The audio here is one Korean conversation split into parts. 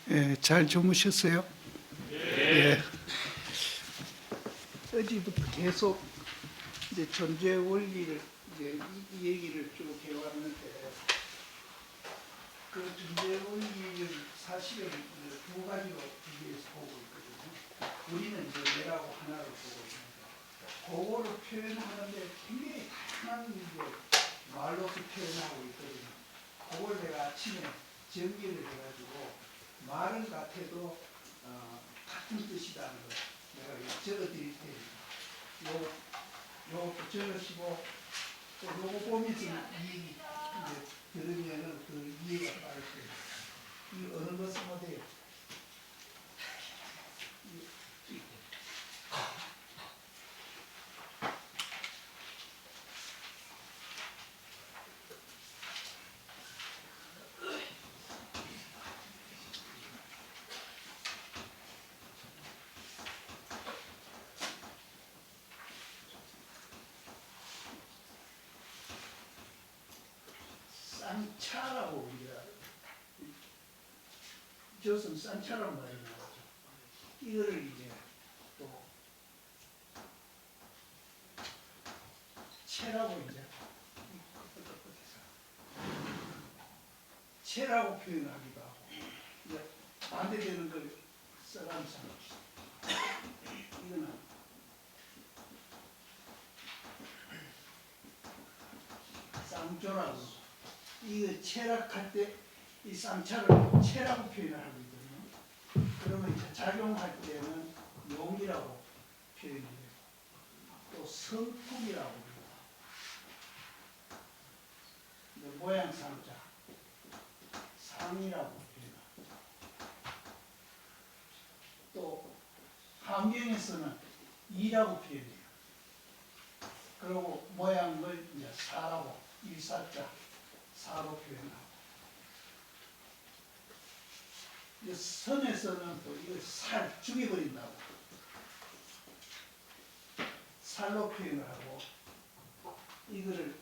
예, 잘 주무셨어요? 예. 어제부터 계속 이제 존재 원리를 이제 이 얘기를 쭉 해왔는데 그 존재 원리를 사실은 이제 두 가지로 비교해서 보고 있거든요. 우리는 이제 내라고 하나를 보고 있는데 그거를 표현하는데 굉장히 다양한 이제 말로서 표현하고 있거든요. 그걸 내가 아침에 정리를 해가지고 말은 같아도 같은 뜻이라는 걸 내가 적어드릴 테니까 요것도 적으시고 또 요거 보면서 이 이제 들으면은 그 이해가 빠를 거예요. 이 어느 거 쓰면 돼요? 쌍차라고 우리가 저선 쌍차란 말이 나오죠. 이거를 이제 또 채라고 이제 채라고 표현하기도 하고 이제 반대되는 걸 써가면서 이거는 쌍조라고 이거 체락할 때 이 쌍차를 체라고 표현을 하거든요. 그러면 이제 작용할 때는 용이라고 표현이 돼요. 또 성품이라고 합니다. 모양 상자 상이라고 표현합니다. 또 환경에서는 이라고 표현해요. 그리고 모양을 이제 사라고 일사자 사로 표현하고 이 선에서는 또 이걸 살 죽여버린다고 살로 표현을 하고 이거를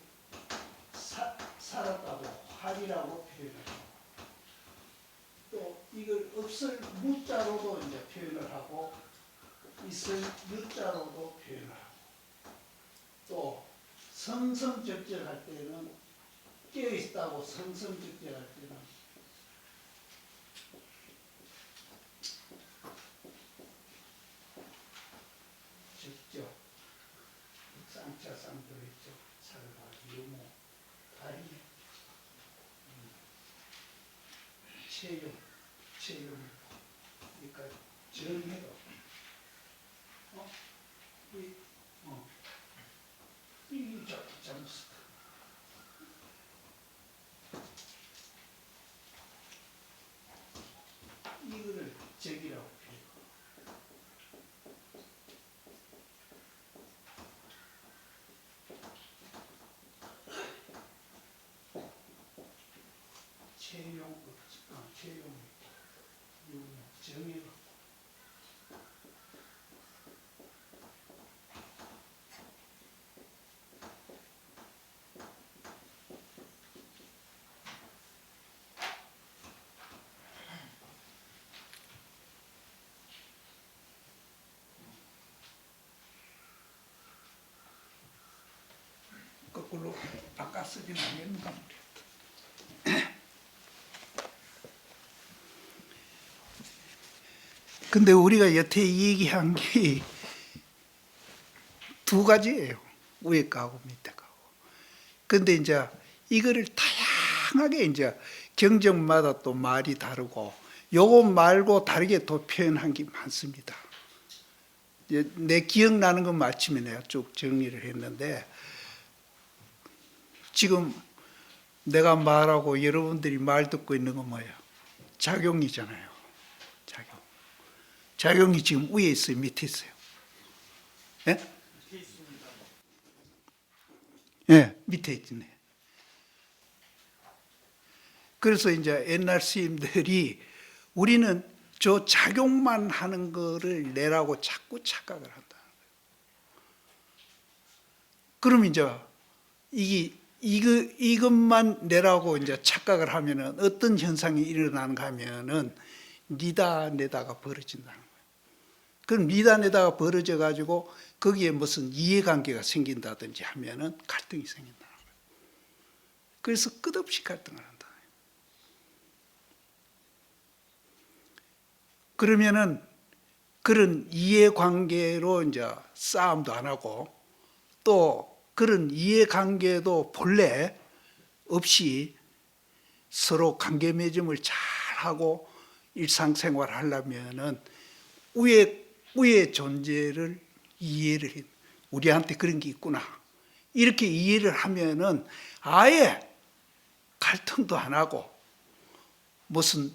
살았다고 활이라고 표현을 하고 또 이걸 없을 무자로도 이제 표현을 하고 있을 유자로도 표현을 하고 또 성성적절할 때는 깨어있다고 성성적절할 때는 적적 쌍차 쌍조했죠. 살과 유모 다리 체용 그러니까 정해도 이 잘못했다. 이거를 적이라고 해요. 채용, 정의로. 거꾸로 바꿔 쓰진 않겠는가 말이야. 근데 우리가 여태 얘기한 게 두 가지예요. 위에 가고 밑에 가고. 근데 이제 이거를 다양하게 이제 경전마다 또 말이 다르고 요거 말고 다르게 또 표현한 게 많습니다. 내 기억나는 것 마치면 내가 쭉 정리를 했는데 지금 내가 말하고 여러분들이 말 듣고 있는 건 뭐예요? 작용이잖아요. 작용이 지금 위에 있어요? 밑에 있어요? 예? 예, 밑에 있네. 그래서 이제 옛날 스님들이 우리는 저 작용만 하는 거를 내라고 자꾸 착각을 한다는 거예요. 그럼 이제 이것만 내라고 이제 착각을 하면은 어떤 현상이 일어나는가 하면은 니다 내다가 벌어진다는 거예요. 그럼 니다 내다가 벌어져 가지고 거기에 무슨 이해관계가 생긴다든지 하면은 갈등이 생긴다는 거예요. 그래서 끝없이 갈등을 한다. 그러면은 그런 이해관계로 이제 싸움도 안 하고 또 그런 이해관계도 본래 없이 서로 관계 맺음을 잘 하고 일상생활을 하려면은 우의 존재를 이해를 해. 우리한테 그런 게 있구나. 이렇게 이해를 하면은 아예 갈등도 안 하고 무슨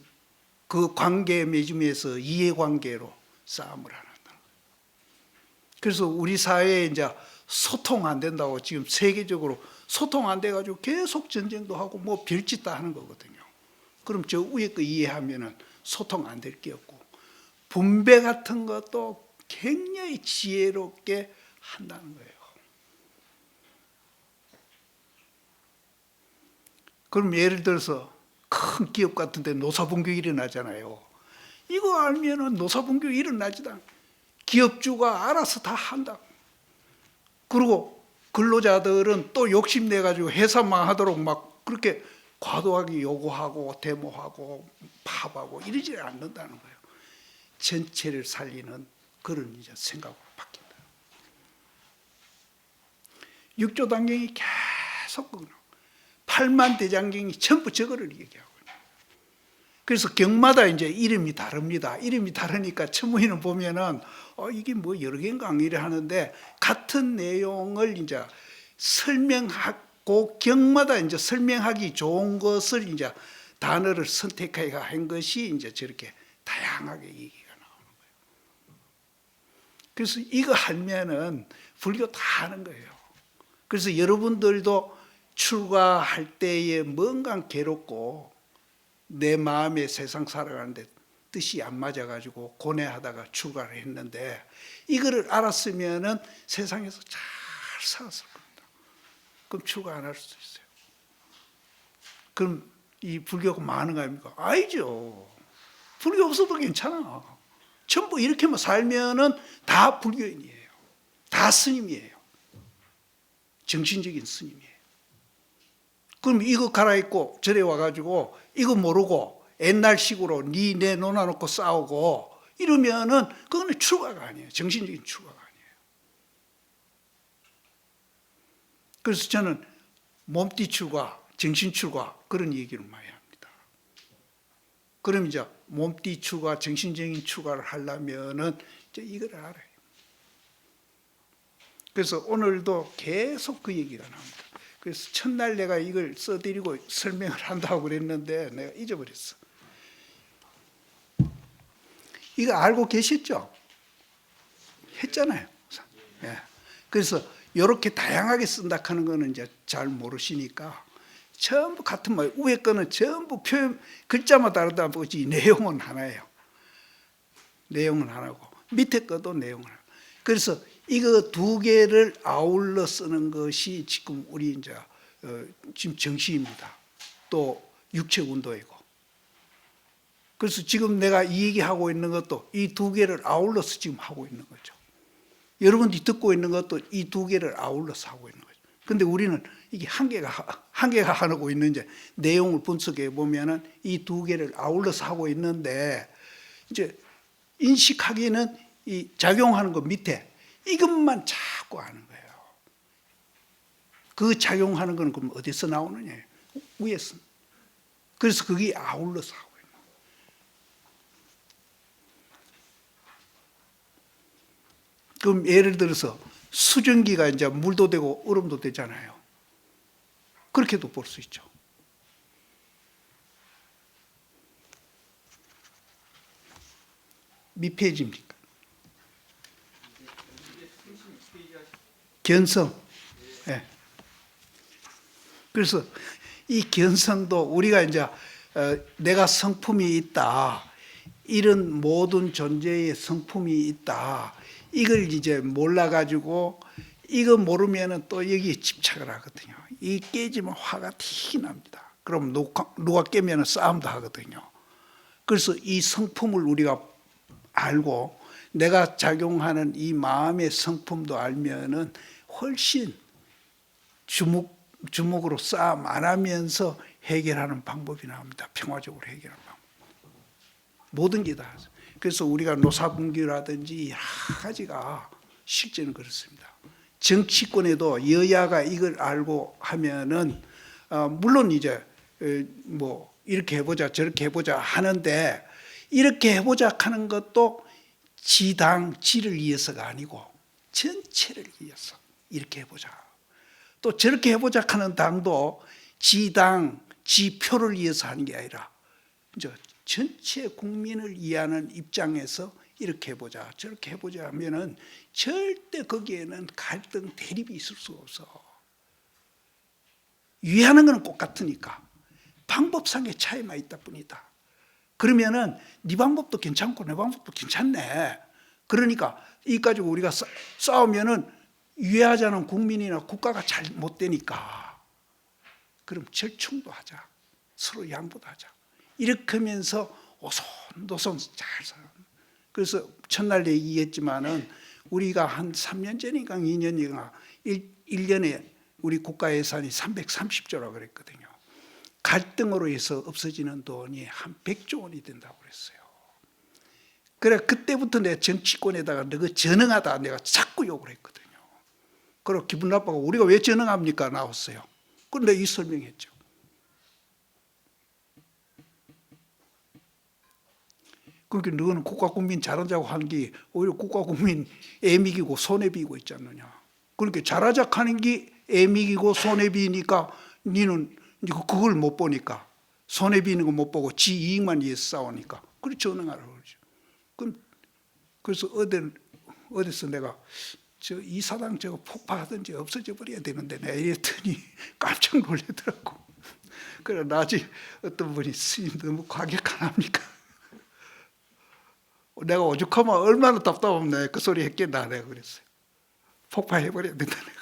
그 관계 맺음에서 이해관계로 싸움을 안 한다. 그래서 우리 사회에 이제 소통 안 된다고 지금 세계적으로 소통 안 돼가지고 계속 전쟁도 하고 뭐 별짓 다 하는 거거든요. 그럼 저 위에 거 이해하면은 소통 안 될 게 없고 분배 같은 것도 굉장히 지혜롭게 한다는 거예요. 그럼 예를 들어서 큰 기업 같은 데 노사분규 일어나잖아요. 이거 알면은 노사분규 일어나지도 않고 기업주가 알아서 다 한다. 그리고 근로자들은 또 욕심내가지고 회사 망하도록 막 그렇게 과도하게 요구하고 데모하고 파업하고 이러지 않는다는 거예요. 전체를 살리는 그런 이제 생각으로 바뀐다. 6조 단경이 계속 8만 대장경이 전부 저거를 얘기하고 있어요. 그래서 경마다 이제 이름이 다릅니다. 이름이 다르니까 천문이는 보면은 이게 뭐 여러 개인가 이래 하는데 같은 내용을 이제 설명하고 경마다 이제 설명하기 좋은 것을 이제 단어를 선택해 한 것이 이제 저렇게 다양하게 얘기가 나오는 거예요. 그래서 이거 하면은 불교 다 하는 거예요. 그래서 여러분들도 출가할 때에 뭔가 괴롭고 내 마음에 세상 살아가는데 뜻이 안 맞아가지고 고뇌하다가 출가를 했는데 이거를 알았으면은 세상에서 잘 살았을 겁니다. 그럼 출가 안 할 수도 있어요. 그럼 이 불교가 많은 거 아닙니까? 아니죠. 불교 없어도 괜찮아. 전부 이렇게만 살면은 다 불교인이에요. 다 스님이에요. 정신적인 스님이에요. 그럼 이거 갈아입고 절에 와가지고 이거 모르고 옛날식으로 네 놓아놓고 싸우고 이러면은 그거는 출가가 아니에요. 정신적인 출가가 아니에요. 그래서 저는 몸띠 출가, 정신 출가 그런 얘기를 많이 합니다. 그럼 이제 몸띠 출가, 정신적인 출가를 하려면은 이제 이걸 알아요. 그래서 오늘도 계속 그 얘기가 나옵니다. 그래서 첫날 내가 이걸 써드리고 설명을 한다고 그랬는데 내가 잊어버렸어. 이거 알고 계셨죠? 했잖아요. 예. 그래서 이렇게 다양하게 쓴다 하는 거는 이제 잘 모르시니까 전부 같은 말, 위에 거는 전부 표현, 글자마다 다르다 보지 내용은 하나예요. 내용은 하나고 밑에 거도 내용은 하나. 그래서 이거 두 개를 아울러 쓰는 것이 지금 우리 이제 지금 정시입니다. 또 육체 운동이고. 그래서 지금 내가 이 얘기하고 있는 것도 이 두 개를 아울러서 지금 하고 있는 거죠. 여러분들이 듣고 있는 것도 이 두 개를 아울러서 하고 있는 거죠. 근데 우리는 이게 한계가 하고 있는지 내용을 분석해 보면은 이 두 개를 아울러서 하고 있는데 이제 인식하기는 이 작용하는 거 밑에 이것만 자꾸 하는 거예요. 그 작용하는 건 그럼 어디서 나오느냐? 위에서. 그래서 그게 아울러서 하고 있는 거예요. 그럼 예를 들어서 수증기가 이제 물도 되고 얼음도 되잖아요. 그렇게도 볼 수 있죠. 몇 페이지입니까? 견성. 네. 그래서 이 견성도 우리가 이제 내가 성품이 있다. 이런 모든 존재의 성품이 있다. 이걸 이제 몰라가지고 이거 모르면은 또 여기에 집착을 하거든요. 이 깨지면 화가 티 납니다. 그럼 누가 깨면 싸움도 하거든요. 그래서 이 성품을 우리가 알고 내가 작용하는 이 마음의 성품도 알면은 훨씬 주먹으로 싸움 안 하면서 해결하는 방법이 나옵니다. 평화적으로 해결하는 방법. 모든 게 다. 그래서 우리가 노사분규라든지 여러 가지가 실제는 그렇습니다. 정치권에도 여야가 이걸 알고 하면은 물론 이제 뭐 이렇게 해보자 저렇게 해보자 하는데 이렇게 해보자 하는 것도 지당 지를 위해서가 아니고 전체를 위해서 이렇게 해보자. 또 저렇게 해보자 하는 당도 지당 지표를 위해서 하는 게 아니라 이제 전체 국민을 위하는 입장에서 이렇게 해보자 저렇게 해보자 하면은 절대 거기에는 갈등 대립이 있을 수가 없어. 위하는 건 똑같으니까 방법상의 차이만 있다 뿐이다. 그러면은 네 방법도 괜찮고 내 방법도 괜찮네. 그러니까 이 가지고 우리가 싸우면은 위하자는 국민이나 국가가 잘 못 되니까 그럼 절충도 하자. 서로 양보도 하자. 이렇게 하면서 오손도손 잘 살아. 그래서 첫날 얘기했지만은 우리가 한 3년 전인가 2년인가 1년에 우리 국가 예산이 330조라고 그랬거든요. 갈등으로 해서 없어지는 돈이 한 100조 원이 된다고 그랬어요. 그래 그때부터 내 정치권에다가 너가 전능하다 내가 자꾸 욕을 했거든요. 그리고 기분 나빠고 우리가 왜 전능합니까 나왔어요. 그런데 이 설명했죠. 그러니까 너는 국가 국민 잘하자고 하는 게 오히려 국가 국민 애미기고 손해비고 있지 않느냐. 그러니까 잘하자 하는 게 애미기고 손해비니까 니는 그걸 못 보니까 손해비는 거 못 보고 지 이익만 위해서 싸우니까 그래 전능하라고 그러죠. 그래서 어디서 내가 저 이 사당 저거 폭파하든지 없어져 버려야 되는데 내가 이랬더니 깜짝 놀라더라고. 그래 나중에 어떤 분이 스님 너무 과격하합니까? 내가 오죽하면 얼마나 답답하면 내가 그 소리 했겠나 내가 그랬어요. 폭파해버려야 된다 내가.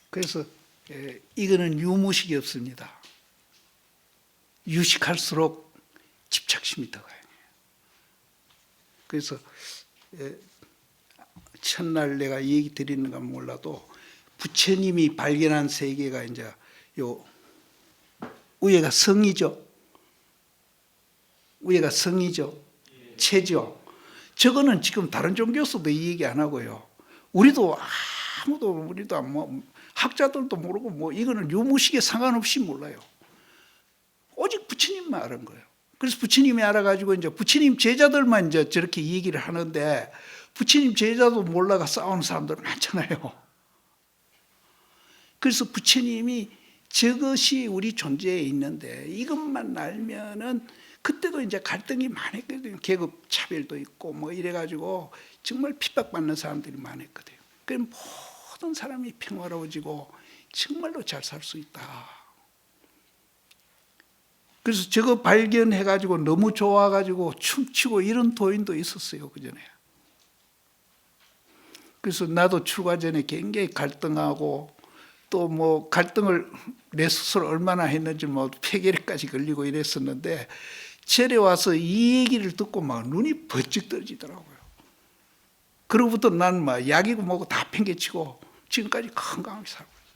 그래서 이거는 유무식이 없습니다. 유식할수록 집착심이 더 강해요. 그래서 첫날 내가 얘기 드리는가 몰라도 부처님이 발견한 세계가 이제 요 위에가 성이죠. 위에가 성이죠. 체죠. 저거는 지금 다른 종교에서도 이 얘기 안 하고요. 우리도 뭐 학자들도 모르고 뭐 이거는 유무식에 상관없이 몰라요. 오직 부처님만 아는 거예요. 그래서 부처님이 알아가지고 이제 부처님 제자들만 이제 저렇게 얘기를 하는데 부처님 제자도 몰라가 싸우는 사람들 많잖아요. 그래서 부처님이 저것이 우리 존재에 있는데 이것만 알면은 그때도 이제 갈등이 많았거든요. 계급 차별도 있고 뭐 이래가지고 정말 핍박받는 사람들이 많았거든요. 그럼 모든 사람이 평화로워지고 정말로 잘 살 수 있다. 그래서 저거 발견해가지고 너무 좋아가지고 춤추고 이런 도인도 있었어요. 그전에. 그래서 나도 출가 전에 굉장히 갈등하고 또 뭐 갈등을 내 스스로 얼마나 했는지 뭐 폐결핵까지 걸리고 이랬었는데 절에 와서 이 얘기를 듣고 막 눈이 번쩍 떨어지더라고요. 그로부터 난 막 약이고 뭐고 다 팽개치고 지금까지 건강하게 살고 있어요.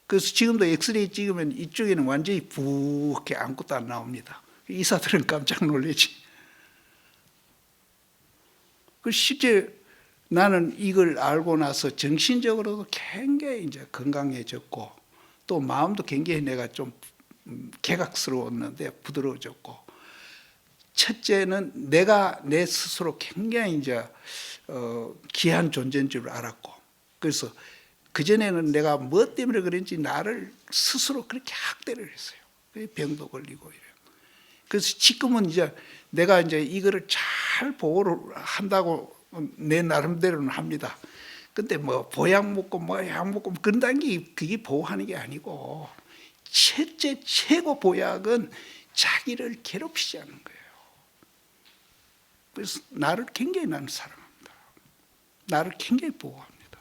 그래서 지금도 엑스레이 찍으면 이쪽에는 완전히 부게 아무것도 안 나옵니다. 의사들은 깜짝 놀라지. 그 실제 나는 이걸 알고 나서 정신적으로도 굉장히 이제 건강해졌고 또 마음도 굉장히 내가 좀 개각스러웠는데 부드러워졌고 첫째는 내가 내 스스로 굉장히 이제 귀한 존재인 줄 알았고 그래서 그전에는 내가 뭐 때문에 그런지 나를 스스로 그렇게 학대를 했어요. 병도 걸리고 이래요. 그래서 지금은 이제 내가 이제 이거를 잘 보호를 한다고 내 나름대로는 합니다. 근데 뭐 보약 먹고 뭐 약 먹고 그런다는 게 그게 보호하는 게 아니고 첫째 최고 보약은 자기를 괴롭히지 않는 거예요. 그래서 나를 굉장히 나는 사랑합니다. 나를 굉장히 보호합니다.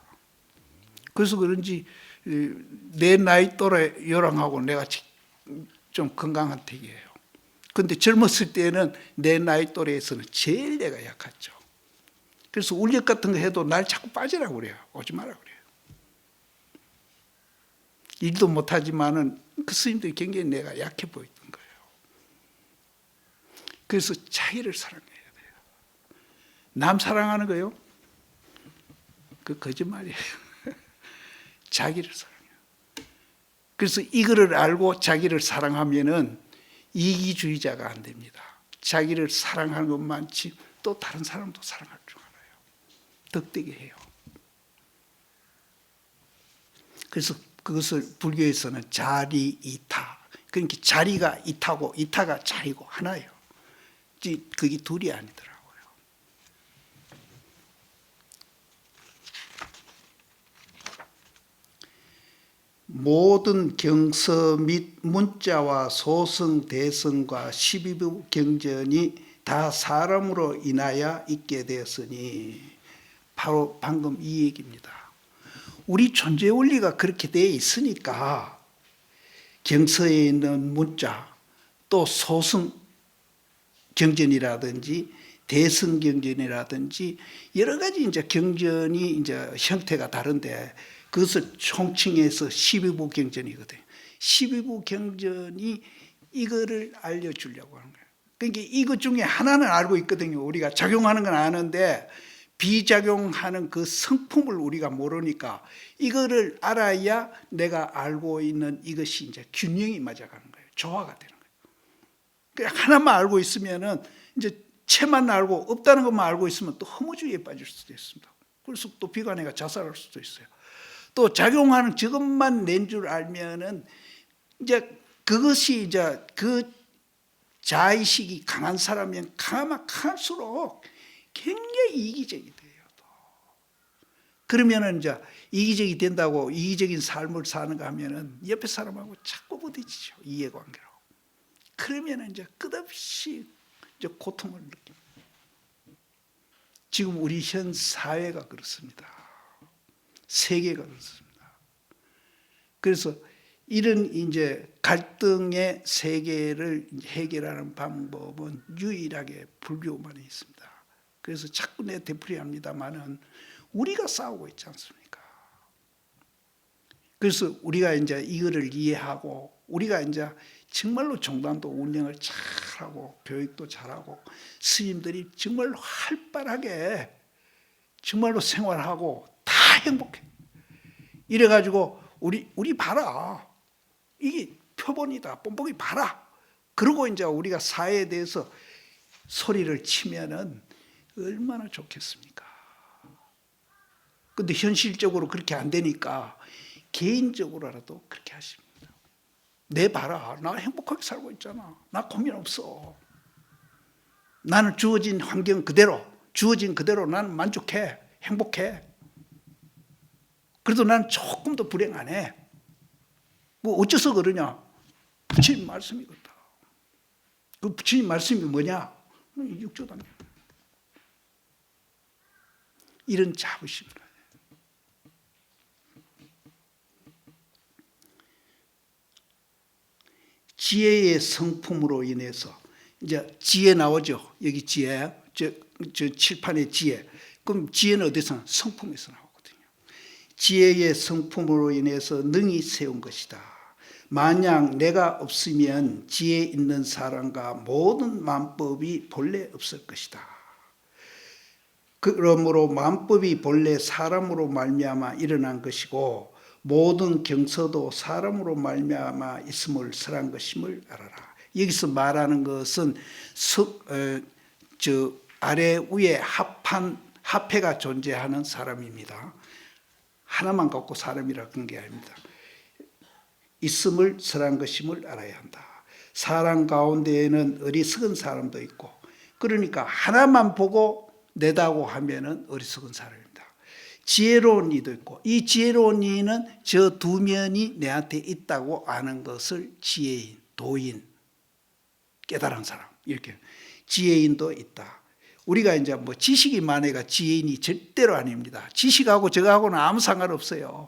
그래서 그런지 내 나이 또래 요랑하고 내가 좀 건강한 택이에요. 근데 젊었을 때는 내 나이 또래에서는 제일 내가 약했죠. 그래서 울력 같은 거 해도 날 자꾸 빠지라고 그래요. 오지 마라 그래요. 일도 못하지만은 그 스님들이 굉장히 내가 약해 보였던 거예요. 그래서 자기를 사랑해야 돼요. 남 사랑하는 거요? 그 거짓말이에요. 자기를 사랑해요. 그래서 이거를 알고 자기를 사랑하면은 이기주의자가 안 됩니다. 자기를 사랑하는 것만치 또 다른 사람도 사랑할 줄 알아요. 덕되게 해요. 그래서 그것을 불교에서는 자리이타. 그러니까 자리가 이타고 이타가 자리고 하나예요. 그게 둘이 아니더라고요. 모든 경서 및 문자와 소승, 대승과 12부 경전이 다 사람으로 인하여 있게 되었으니 바로 방금 이 얘기입니다. 우리 존재 원리가 그렇게 되어 있으니까 경서에 있는 문자 또 소승 경전이라든지 대승 경전이라든지 여러 가지 이제 경전이 이제 형태가 다른데 그것을 총칭해서 12부 경전이거든요. 12부 경전이 이거를 알려주려고 하는 거예요. 그러니까 이것 중에 하나는 알고 있거든요. 우리가 작용하는 건 아는데 비작용하는 그 성품을 우리가 모르니까 이거를 알아야 내가 알고 있는 이것이 이제 균형이 맞아가는 거예요. 조화가 되는 거예요. 그냥 하나만 알고 있으면은 이제 체만 알고 없다는 것만 알고 있으면 또 허무주의에 빠질 수도 있습니다. 그래서 또 비관해가 자살할 수도 있어요. 또 작용하는 저것만 낸 줄 알면은 이제 그것이 이제 그 자의식이 강한 사람이면 강하면 강할수록 굉장히 이기적이 돼요. 그러면은 이제 이기적이 된다고 이기적인 삶을 사는가 하면은 옆에 사람하고 자꾸 부딪히죠. 이해관계로. 그러면은 이제 끝없이 이제 고통을 느낍니다. 지금 우리 현 사회가 그렇습니다. 세계가 그렇습니다. 그래서 이런 이제 갈등의 세계를 해결하는 방법은 유일하게 불교만에 있습니다. 그래서 자꾸 내 되풀이합니다만은 우리가 싸우고 있지 않습니까? 그래서 우리가 이제 이거를 이해하고 우리가 이제 정말로 종단도 운영을 잘하고 교육도 잘하고 스님들이 정말로 활발하게 정말로 생활하고 다 행복해. 이래가지고 우리 봐라. 이게 표본이다. 뽐뿌기 봐라. 그러고 이제 우리가 사회에 대해서 소리를 치면은 얼마나 좋겠습니까? 근데 현실적으로 그렇게 안 되니까 개인적으로라도 그렇게 하십니다. 내 봐라. 나 행복하게 살고 있잖아. 나 고민 없어. 나는 주어진 환경 그대로, 주어진 그대로 나는 만족해. 행복해. 그래도 나는 조금도 불행 안 해. 뭐 어째서 그러냐? 부처님 말씀이거든. 그 부처님 말씀이 뭐냐? 육조단계. 이런 자부심을 가져요. 지혜의 성품으로 인해서 이제 지혜 나오죠. 여기 지혜, 저 칠판의 지혜. 그럼 지혜는 어디서? 성품에서 나오거든요. 지혜의 성품으로 인해서 능히 세운 것이다. 만약 내가 없으면 지혜 있는 사람과 모든 만법이 본래 없을 것이다. 그러므로 만법이 본래 사람으로 말미암아 일어난 것이고 모든 경서도 사람으로 말미암아 있음을 설한 것임을 알아라. 여기서 말하는 것은 아래 위에 합해가 존재하는 사람입니다. 하나만 갖고 사람이라 그런 게 아닙니다. 있음을 설한 것임을 알아야 한다. 사람 가운데에는 어리석은 사람도 있고 그러니까 하나만 보고 내다고 하면은 어리석은 사람입니다. 지혜로운 이도 있고 이 지혜로운 이는 저 두 면이 내한테 있다고 아는 것을 지혜인, 도인, 깨달은 사람 이렇게 지혜인도 있다. 우리가 이제 뭐 지식이 많아가 지혜인이 절대로 아닙니다. 지식하고 저거하고는 아무 상관없어요.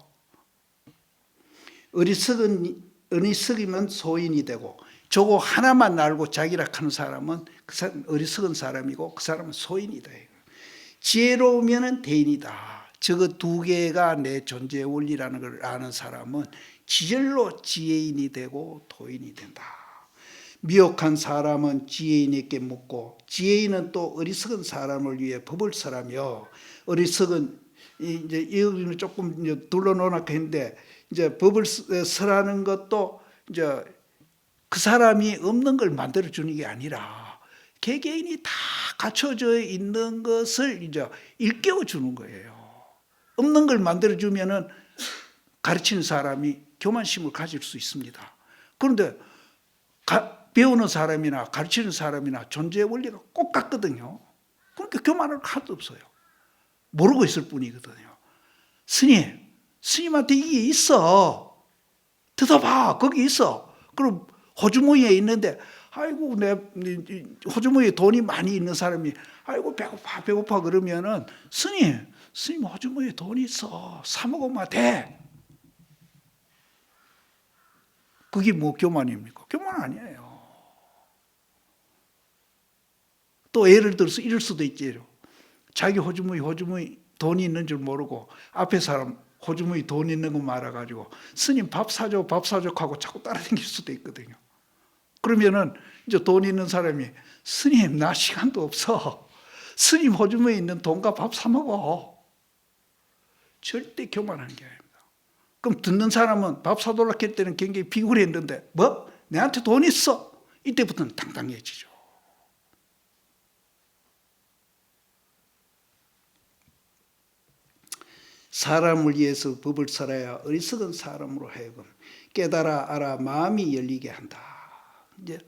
어리석이면 소인이 되고 저거 하나만 알고 자기라 하는 사람은 그 사람 어리석은 사람이고 그 사람은 소인이다. 지혜로우면 대인이다. 저거 두 개가 내 존재의 원리라는 걸 아는 사람은 지절로 지혜인이 되고 도인이 된다. 미혹한 사람은 지혜인에게 묻고 지혜인은 또 어리석은 사람을 위해 법을 설하며 어리석은 이제 여기는 조금 이제 둘러놓으라고 했는데 이제 법을 설하는 것도 이제 그 사람이 없는 걸 만들어 주는 게 아니라 개개인이 다 갖춰져 있는 것을 이제 일깨워 주는 거예요. 없는 걸 만들어 주면은 가르치는 사람이 교만심을 가질 수 있습니다. 그런데 배우는 사람이나 가르치는 사람이나 존재의 원리가 꼭 같거든요. 그러니까 교만할 하나도 없어요. 모르고 있을 뿐이거든요. 스님한테 이게 있어. 들어봐. 거기 있어. 그럼 호주머니에 있는데 아이고 내 호주머니에 돈이 많이 있는 사람이 아이고 배고파 그러면은 스님 호주머니에 돈이 있어. 사 먹으면 돼. 그게 뭐 교만입니까? 교만 아니에요. 또 예를 들어서 이럴 수도 있죠. 자기 호주머니 돈이 있는 줄 모르고 앞에 사람 호주머니 돈 있는 거 말아가지고 스님 밥 사줘 하고 자꾸 따라다닐 수도 있거든요. 그러면은 이제 돈 있는 사람이 스님 나 시간도 없어. 스님 호주머니에 있는 돈과 밥 사 먹어. 절대 교만한 게 아닙니다. 그럼 듣는 사람은 밥 사달라고 할 때는 굉장히 비굴했는데 뭐? 내한테 돈 있어. 이때부터는 당당해지죠. 사람을 위해서 법을 설해야 어리석은 사람으로 하여금 깨달아 알아 마음이 열리게 한다. 이제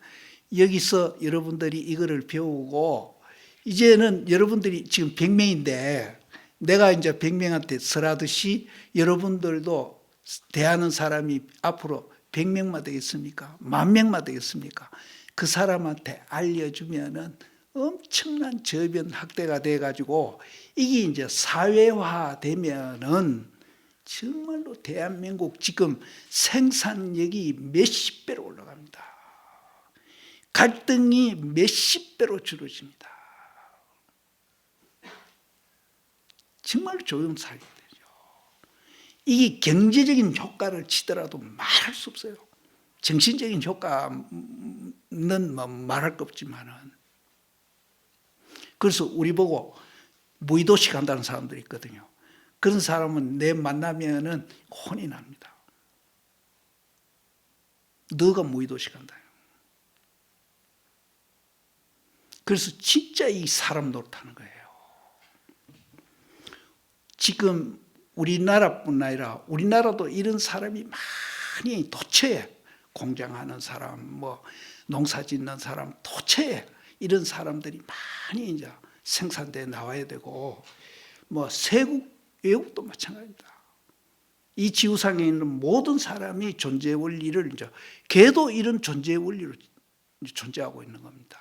여기서 여러분들이 이거를 배우고 이제는 여러분들이 지금 100명인데 내가 이제 100명한테 설하듯이 여러분들도 대하는 사람이 앞으로 100명만 되겠습니까? 10,000명만 되겠습니까? 그 사람한테 알려주면은 엄청난 저변 확대가 돼가지고 이게 이제 사회화 되면은 정말로 대한민국 지금 생산력이 몇십 배로 올라갑니다. 갈등이 몇십 배로 줄어집니다. 정말로 조정사회가 되죠. 이게 경제적인 효과를 치더라도 말할 수 없어요. 정신적인 효과는 뭐 말할 것 없지만은. 그래서 우리 보고 무의도시 간다는 사람들이 있거든요. 그런 사람은 내 만나면은 혼이 납니다. 너가 무의도시 간다. 그래서 진짜 이 사람 노릇하는 거예요. 지금 우리나라뿐 아니라 우리나라도 이런 사람이 많이 도처에 공장하는 사람, 뭐 농사 짓는 사람, 도처에 이런 사람들이 많이 이제 생산대에 나와야 되고, 뭐 외국도 마찬가지입니다. 이 지구상에 있는 모든 사람이 존재의 원리를 이제 걔도 이런 존재의 원리로 존재하고 있는 겁니다.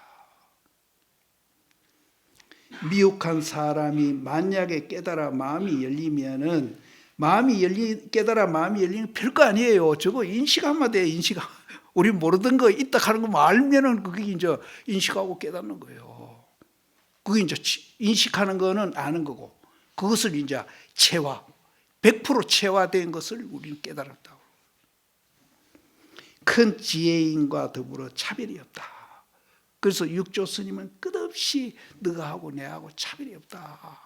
미혹한 사람이 만약에 깨달아 마음이 열리면은 깨달아 마음이 열리는 별거 아니에요. 저거 인식하면 돼. 우리 모르던 거 있다 하는 거 알면은 그게 이제 인식하고 깨닫는 거예요. 그게 이제 인식하는 거는 아는 거고, 그것을 이제 100% 체화된 것을 우리는 깨달았다고. 큰 지혜인과 더불어 차별이 없다. 그래서 육조 스님은 끝없이 너가 하고 내하고 차별이 없다.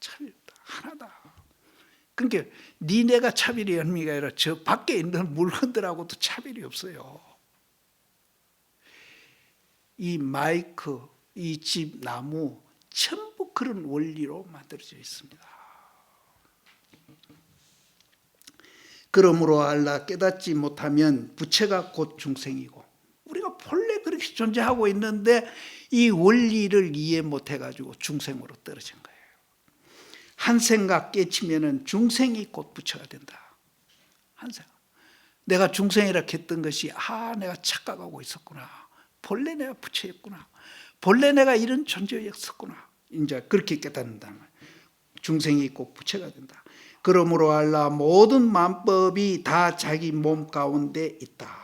차별이 없다. 하나다. 그러니까 니네가 차별이 의미가 아니라 저 밖에 있는 물건들하고도 차별이 없어요. 이 마이크, 이 집, 나무 전부 그런 원리로 만들어져 있습니다. 그러므로 알라 깨닫지 못하면 부처가 곧 중생이고, 우리가 본래 그렇게 존재하고 있는데 이 원리를 이해 못해가지고 중생으로 떨어진 거예요. 한 생각 깨치면은 중생이 곧 부처가 된다. 한 생각. 내가 중생이라 했던 것이 내가 착각하고 있었구나. 본래 내가 부처였구나. 본래 내가 이런 존재였었구나. 이제 그렇게 깨닫는다는 거예요. 중생이 꼭 부처가 된다. 그러므로 알라 모든 만법이 다 자기 몸 가운데 있다.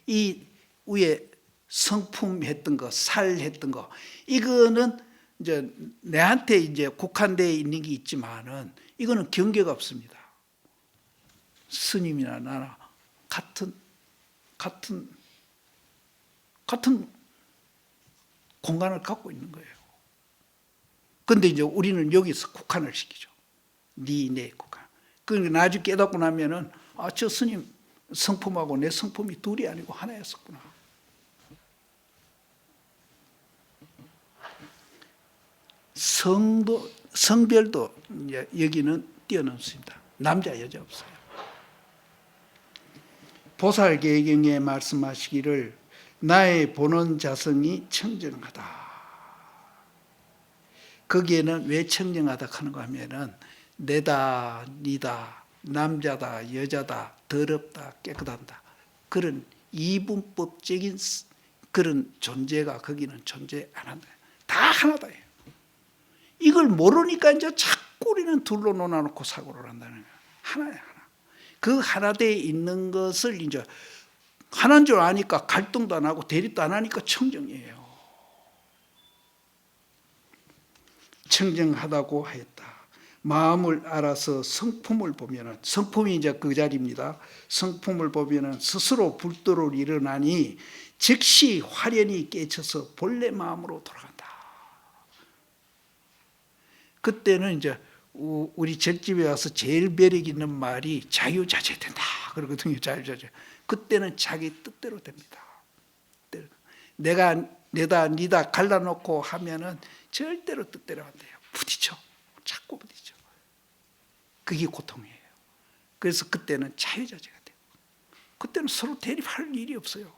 이 위에 성품했던 거, 살했던 거, 이거는 이제 내한테 이제 국한되어 있는 게 있지만은 이거는 경계가 없습니다. 스님이나 나나 같은 공간을 갖고 있는 거예요. 근데 이제 우리는 여기서 국한을 시키죠. 네 국한. 그러니까 나중에 깨닫고 나면은 저 스님 성품하고 내 성품이 둘이 아니고 하나였었구나. 성별도 이제 여기는 뛰어넘습니다. 남자 여자 없어요. 보살계경에 말씀하시기를 나의 본원 자성이 청정하다. 거기에는 왜 청정하다 하는가 하면은 내다, 니다, 남자다, 여자다, 더럽다, 깨끗하다. 그런 이분법적인 그런 존재가 거기는 존재 안 한다. 다 하나다. 이걸 모르니까 이제 자꾸 우리는 둘로 논아놓고 사고를 한다는 거야. 하나야, 하나. 그 하나되어 있는 것을 이제 하나인 줄 아니까 갈등도 안 하고 대립도 안 하니까 청정이에요. 청정하다고 하였다. 마음을 알아서 성품을 보면은, 성품이 이제 그 자리입니다. 성품을 보면은 스스로 불도를 일어나니 즉시 화련이 깨쳐서 본래 마음으로 돌아간다. 그때는 이제 우리 절집에 와서 제일 매력 있는 말이 자유자재된다 그러거든요. 자유자재. 그때는 자기 뜻대로 됩니다. 내가 내다 니다 갈라놓고 하면은 절대로 뜻대로 안 돼요. 부딪혀. 자꾸 부딪혀. 그게 고통이에요. 그래서 그때는 자유자재가 돼요. 그때는 서로 대립할 일이 없어요.